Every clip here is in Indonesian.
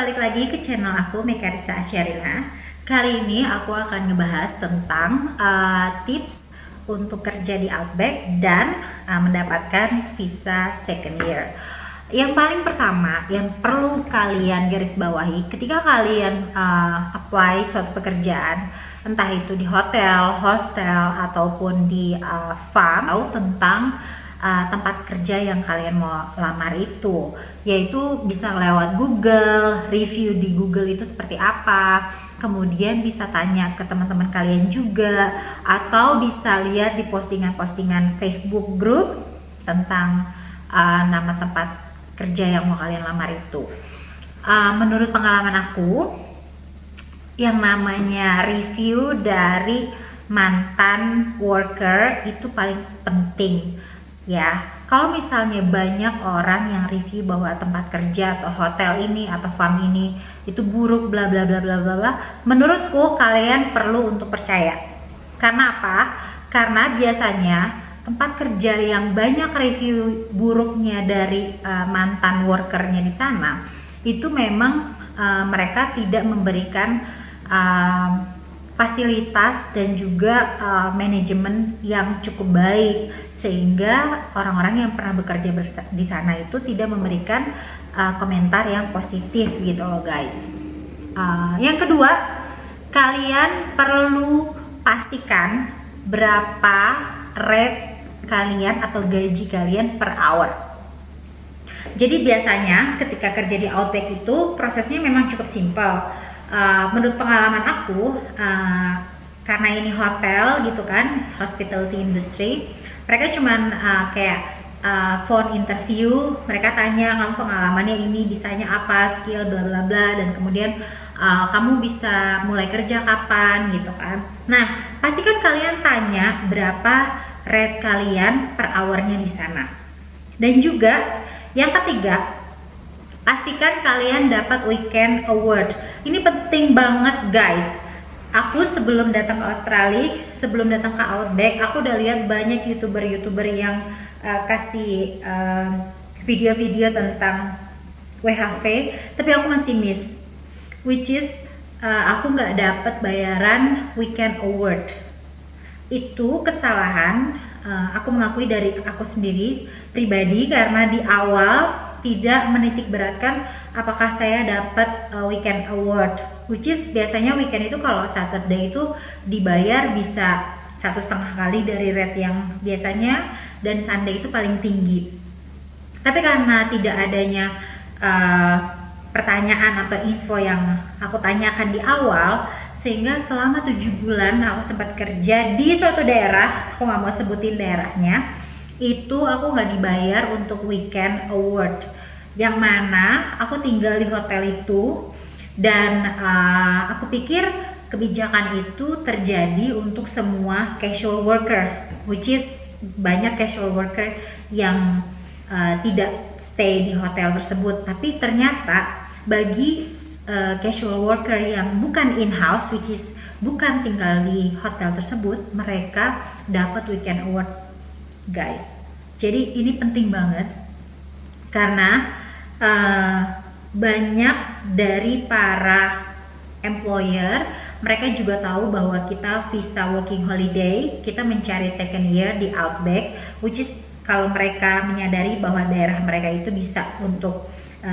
balik lagi ke channel aku Mekarisa Asyarina. Kali ini aku akan ngebahas tentang tips untuk kerja di Outback dan mendapatkan visa second year. Yang paling pertama yang perlu kalian garis bawahi ketika kalian apply suatu pekerjaan, entah itu di hotel, hostel ataupun di farm, atau tentang tempat kerja yang kalian mau lamar itu, yaitu bisa lewat Google, review di Google itu seperti apa, kemudian bisa tanya ke teman-teman kalian juga, atau bisa lihat di postingan-postingan Facebook group tentang nama tempat kerja yang mau kalian lamar itu. Menurut pengalaman aku, yang namanya review dari mantan worker itu paling penting. Ya, kalau misalnya banyak orang yang review bahwa tempat kerja atau hotel ini atau farm ini itu buruk bla bla bla bla bla, menurutku kalian perlu untuk percaya. Karena apa? Karena biasanya tempat kerja yang banyak review buruknya dari mantan workernya di sana itu memang mereka tidak memberikan fasilitas dan juga manajemen yang cukup baik, sehingga orang-orang yang pernah bekerja di sana itu tidak memberikan komentar yang positif gitu loh guys. Yang kedua, kalian perlu pastikan berapa rate kalian atau gaji kalian per hour. Jadi biasanya ketika kerja di Outback itu prosesnya memang cukup simpel. Menurut pengalaman aku, karena ini hotel gitu kan, hospitality industry, mereka cuman kayak phone interview, mereka tanya kamu pengalamannya ini, bisanya apa, skill bla bla bla, dan kemudian kamu bisa mulai kerja kapan gitu kan. Nah, pastikan kalian tanya berapa rate kalian per hournya di sana. Dan juga yang ketiga, pastikan kalian dapat weekend award. Ini penting banget guys. Aku sebelum datang ke Australia, sebelum datang ke Outback, aku udah lihat banyak youtuber yang kasih video-video tentang WHV, tapi aku masih miss, which is aku nggak dapat bayaran weekend award. Itu kesalahan, aku mengakui dari aku sendiri pribadi, karena di awal tidak menitik beratkan apakah saya dapat weekend award, which is biasanya weekend itu kalau Saturday itu dibayar bisa 1,5 kali dari rate yang biasanya, dan Sunday itu paling tinggi. Tapi karena tidak adanya pertanyaan atau info yang aku tanyakan di awal, sehingga selama 7 bulan aku sempat kerja di suatu daerah, aku nggak mau sebutin daerahnya, itu aku nggak dibayar untuk weekend award, yang mana aku tinggal di hotel itu, dan aku pikir kebijakan itu terjadi untuk semua casual worker, which is banyak casual worker yang tidak stay di hotel tersebut. Tapi ternyata bagi casual worker yang bukan in-house, which is bukan tinggal di hotel tersebut, mereka dapat weekend award guys. Jadi ini penting banget, karena banyak dari para employer, mereka juga tahu bahwa kita visa working holiday, kita mencari second year di Outback, which is kalau mereka menyadari bahwa daerah mereka itu bisa untuk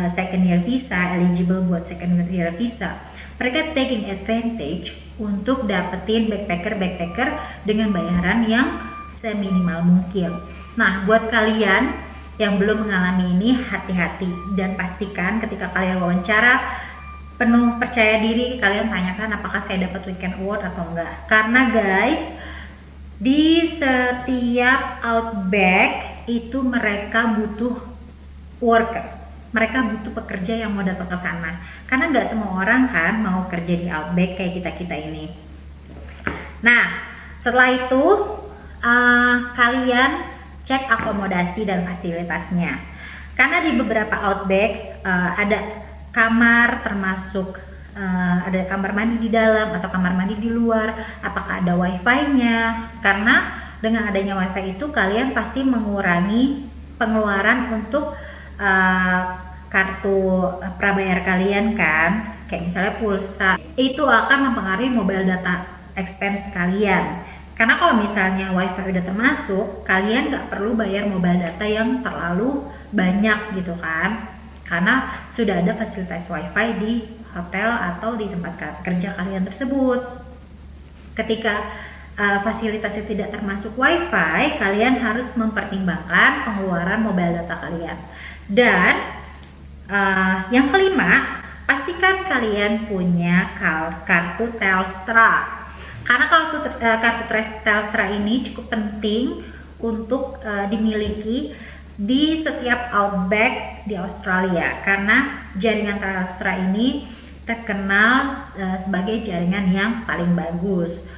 second year visa, eligible buat second year visa, mereka taking advantage untuk dapetin backpacker dengan bayaran yang seminimal mungkin. Nah, buat kalian yang belum mengalami ini, hati-hati dan pastikan ketika kalian wawancara penuh percaya diri, kalian tanyakan apakah saya dapat weekend award atau enggak. Karena guys, di setiap Outback itu mereka butuh worker, mereka butuh pekerja yang mau datang ke sana. Karena nggak semua orang kan mau kerja di Outback kayak kita ini. Nah, setelah itu kalian cek akomodasi dan fasilitasnya, karena di beberapa Outback ada kamar, termasuk ada kamar mandi di dalam atau kamar mandi di luar, apakah ada wifi-nya, karena dengan adanya wifi itu kalian pasti mengurangi pengeluaran untuk kartu prabayar kalian kan, kayak misalnya pulsa, itu akan mempengaruhi mobile data expense kalian. Karena kalau misalnya wifi udah termasuk, kalian nggak perlu bayar mobile data yang terlalu banyak gitu kan, karena sudah ada fasilitas wifi di hotel atau di tempat kerja kalian tersebut. Ketika fasilitas itu tidak termasuk wifi, kalian harus mempertimbangkan pengeluaran mobile data kalian. Dan yang kelima, pastikan kalian punya kartu Telstra. Karena kartu Telstra ini cukup penting untuk dimiliki di setiap Outback di Australia, karena jaringan Telstra ini terkenal sebagai jaringan yang paling bagus.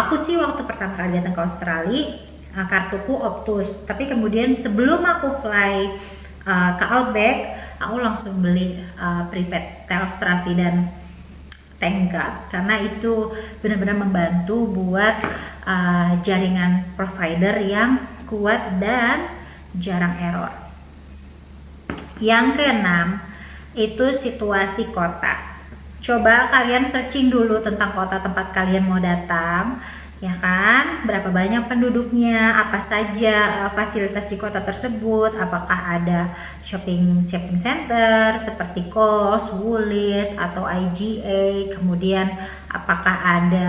Aku sih waktu pertama kali datang ke Australia, kartuku Optus, tapi kemudian sebelum aku fly ke Outback, aku langsung beli prepaid Telstra sih, dan thank God, karena itu benar-benar membantu buat jaringan provider yang kuat dan jarang error. Yang keenam itu situasi kota. Coba kalian searching dulu tentang kota tempat kalian mau datang, ya kan? Berapa banyak penduduknya, apa saja fasilitas di kota tersebut, apakah ada shopping center seperti Coles, Woolies atau IGA, kemudian apakah ada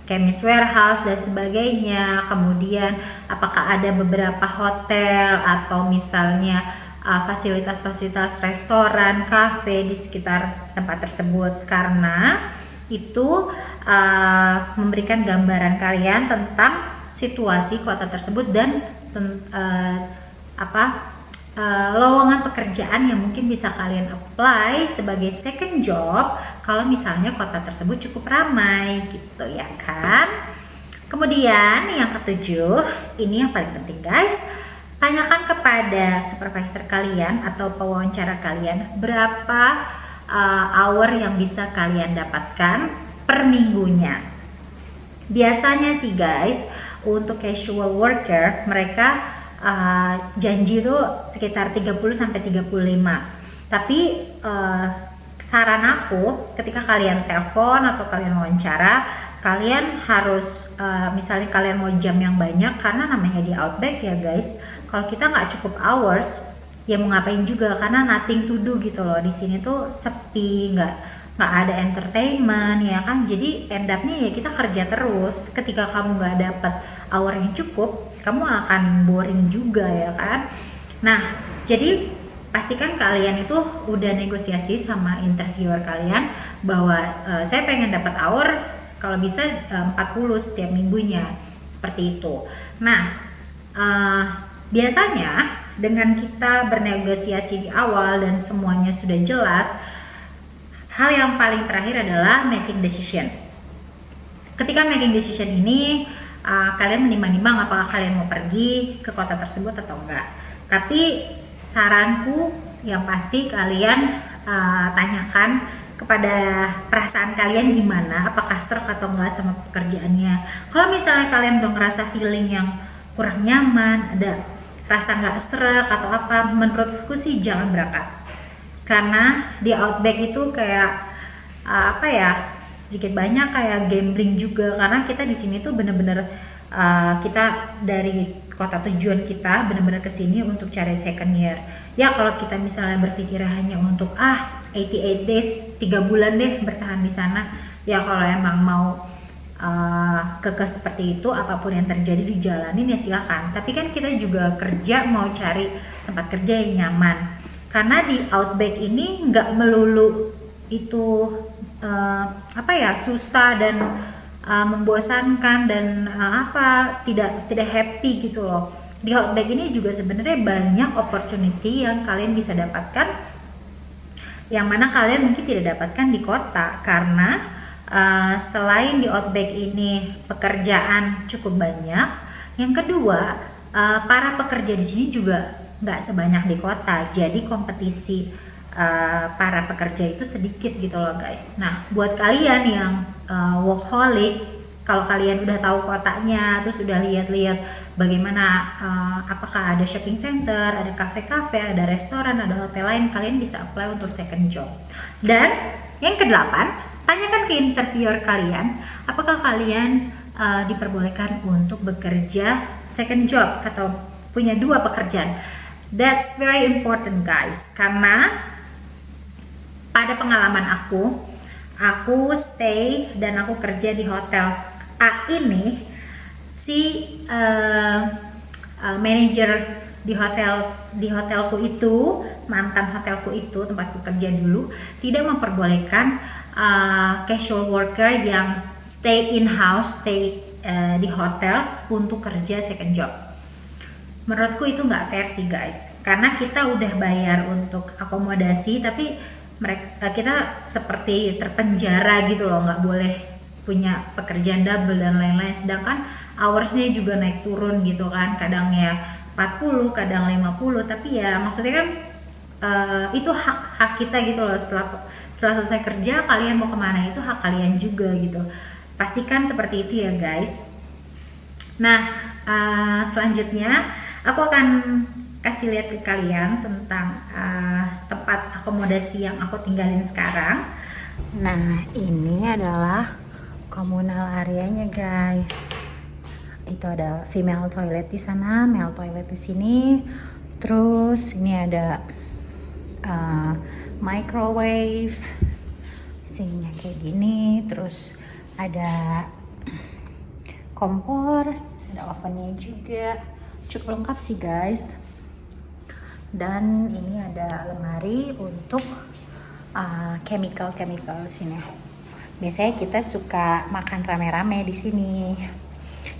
Chemist Warehouse dan sebagainya, kemudian apakah ada beberapa hotel atau misalnya fasilitas-fasilitas restoran, kafe di sekitar tempat tersebut, karena itu memberikan gambaran kalian tentang situasi kota tersebut dan lowongan pekerjaan yang mungkin bisa kalian apply sebagai second job kalau misalnya kota tersebut cukup ramai gitu ya kan. Kemudian yang ketujuh, ini yang paling penting guys, tanyakan kepada supervisor kalian atau pewawancara kalian berapa hour yang bisa kalian dapatkan per minggunya. Biasanya sih guys, untuk casual worker mereka janji tuh sekitar 30-35. Tapi saran aku, ketika kalian telepon atau kalian wawancara, kalian harus misalnya kalian mau jam yang banyak, karena namanya di Outback ya guys, kalau kita nggak cukup hours ya mau ngapain juga, karena nothing to do gitu loh. Di sini tuh sepi, nggak ada entertainment ya kan, jadi end up-nya ya kita kerja terus. Ketika kamu nggak dapat hour yang cukup, kamu akan boring juga ya kan. Nah, jadi pastikan kalian itu udah negosiasi sama interviewer kalian bahwa saya pengen dapat hour kalau bisa 40 setiap minggunya, seperti itu. Nah, biasanya dengan kita bernegosiasi di awal dan semuanya sudah jelas, hal yang paling terakhir adalah making decision. Ketika making decision ini, kalian menimbang-nimbang apakah kalian mau pergi ke kota tersebut atau enggak. Tapi saranku yang pasti kalian tanyakan kepada perasaan kalian gimana, apakah serak atau enggak sama pekerjaannya. Kalau misalnya kalian udah ngerasa feeling yang kurang nyaman, ada rasa nggak serak atau apa, menurutku sih jangan berangkat. Karena di Outback itu kayak sedikit banyak kayak gambling juga, karena kita di sini tuh bener-bener kita dari kota tujuan kita bener-bener kesini untuk cari second year. Ya kalau kita misalnya berpikir hanya untuk 88 days 3 bulan deh bertahan di sana, ya kalau emang mau kekeh seperti itu, apapun yang terjadi dijalanin ya silakan. Tapi kan kita juga kerja mau cari tempat kerja yang nyaman, karena di Outback ini nggak melulu itu susah dan membosankan dan tidak happy gitu loh. Di Outback ini juga sebenarnya banyak opportunity yang kalian bisa dapatkan, yang mana kalian mungkin tidak dapatkan di kota, karena selain di Outback ini pekerjaan cukup banyak, yang kedua para pekerja di sini juga nggak sebanyak di kota, jadi kompetisi para pekerja itu sedikit gitu loh guys. Nah, buat kalian yang workaholic kalau kalian udah tahu kotanya, terus udah lihat-lihat bagaimana apakah ada shopping center, ada kafe-kafe, ada restoran, ada hotel lain, kalian bisa apply untuk second job. Dan yang kedelapan, tanyakan ke interviewer kalian, apakah kalian diperbolehkan untuk bekerja second job atau punya dua pekerjaan. That's very important guys, karena pada pengalaman aku stay dan aku kerja di hotel A ini, si manajer di hotelku itu, mantan hotelku itu, tempatku kerja dulu, tidak memperbolehkan casual worker yang stay in house, stay di hotel untuk kerja second job. Menurutku itu nggak fair sih guys, karena kita udah bayar untuk akomodasi, tapi kita seperti terpenjara gitu loh, nggak boleh punya pekerjaan double dan lain-lain, sedangkan hoursnya juga naik turun gitu kan, kadang ya 40, kadang 50, tapi ya maksudnya kan itu hak kita gitu loh. Setelah selesai kerja kalian mau kemana itu hak kalian juga gitu, pastikan seperti itu ya guys. Nah selanjutnya aku akan kasih lihat ke kalian tentang tempat akomodasi yang aku tinggalin sekarang. Nah ini adalah komunal areanya guys. Itu ada female toilet di sana, male toilet di sini. Terus ini ada microwave, sinnya kayak gini. Terus ada kompor, ada ovennya juga. Cukup lengkap sih guys. Dan ini ada lemari untuk chemical di sini. Biasanya kita suka makan rame-rame di sini,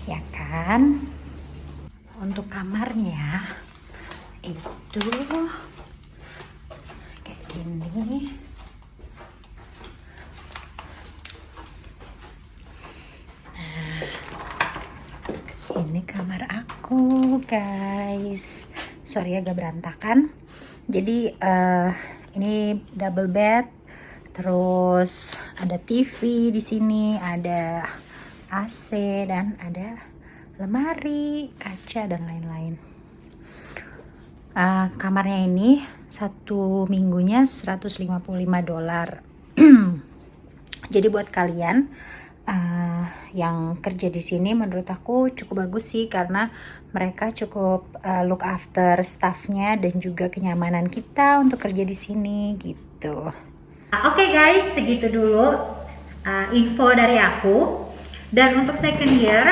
ya kan? Untuk kamarnya itu kayak gini. Nah, ini kamar aku guys. Sorry agak berantakan. Jadi ini double bed. Terus ada TV di sini, ada AC dan ada lemari, kaca dan lain-lain. Kamarnya ini satu minggunya $155. Jadi buat kalian yang kerja di sini, menurut aku cukup bagus sih, karena mereka cukup look after staffnya dan juga kenyamanan kita untuk kerja di sini gitu. Oke guys, segitu dulu info dari aku. Dan untuk second year,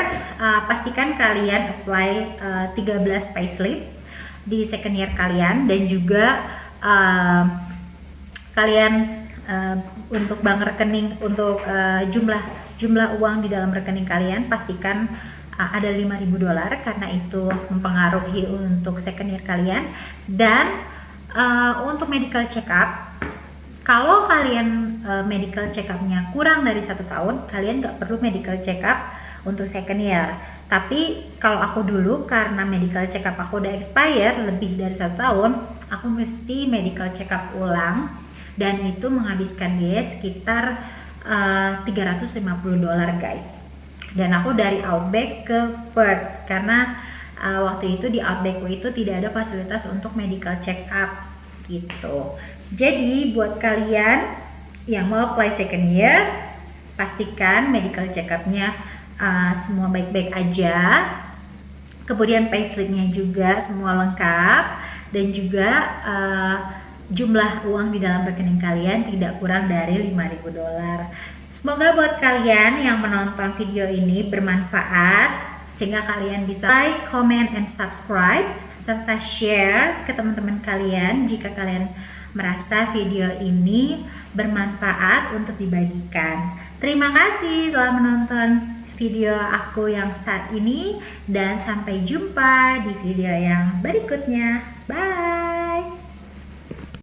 pastikan kalian apply 13 payslip di second year kalian, dan juga kalian untuk bank rekening, untuk jumlah uang di dalam rekening kalian pastikan ada $5.000, karena itu mempengaruhi untuk second year kalian. Dan untuk medical check up, kalau kalian medical check up-nya kurang dari 1 tahun, kalian nggak perlu medical check up untuk second year. Tapi kalau aku dulu, karena medical check up aku udah expire lebih dari 1 tahun, aku mesti medical check up ulang, dan itu menghabiskan biaya sekitar $350 guys. Dan aku dari Outback ke Perth, karena waktu itu di Outbackku itu tidak ada fasilitas untuk medical check up gitu. Jadi buat kalian yang mau apply second year, pastikan medical check up-nya semua baik-baik aja. Kemudian payslip-nya juga semua lengkap, dan juga jumlah uang di dalam rekening kalian tidak kurang dari $5.000. Semoga buat kalian yang menonton video ini bermanfaat, sehingga kalian bisa like, comment, and subscribe, serta share ke teman-teman kalian jika kalian merasa video ini bermanfaat untuk dibagikan. Terima kasih telah menonton video aku yang saat ini, dan sampai jumpa di video yang berikutnya. Bye.